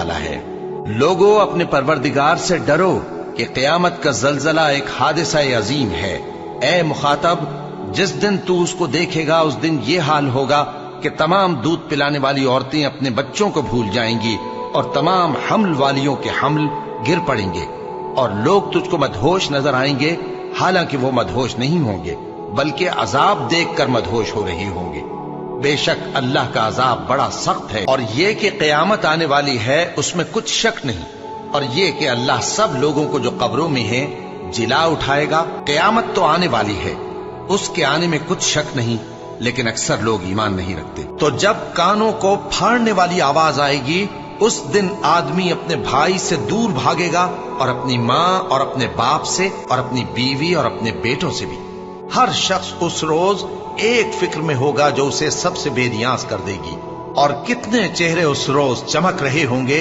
والا ہے۔ لوگو اپنے پروردگار سے ڈرو کہ قیامت کا زلزلہ ایک حادثہ عظیم ہے۔ اے مخاطب، جس دن تو اس کو دیکھے گا اس دن یہ حال ہوگا کہ تمام دودھ پلانے والی عورتیں اپنے بچوں کو بھول جائیں گی اور تمام حمل والیوں کے حمل گر پڑیں گے، اور لوگ تجھ کو مدہوش نظر آئیں گے، حالانکہ وہ مدہوش نہیں ہوں گے بلکہ عذاب دیکھ کر مدہوش ہو رہے ہوں گے۔ بے شک اللہ کا عذاب بڑا سخت ہے، اور یہ کہ قیامت آنے والی ہے اس میں کچھ شک نہیں، اور یہ کہ اللہ سب لوگوں کو جو قبروں میں ہیں جلا اٹھائے گا۔ قیامت تو آنے والی ہے، اس کے آنے میں کچھ شک نہیں، لیکن اکثر لوگ ایمان نہیں رکھتے۔ تو جب کانوں کو پھاڑنے والی آواز آئے گی اس دن آدمی اپنے بھائی سے دور بھاگے گا، اور اپنی ماں اور اپنے باپ سے، اور اپنی بیوی اور اپنے بیٹوں سے بھی۔ ہر شخص اس روز ایک فکر میں ہوگا جو اسے سب سے بے نیاز کر دے گی، اور کتنے چہرے اس روز چمک رہے ہوں گے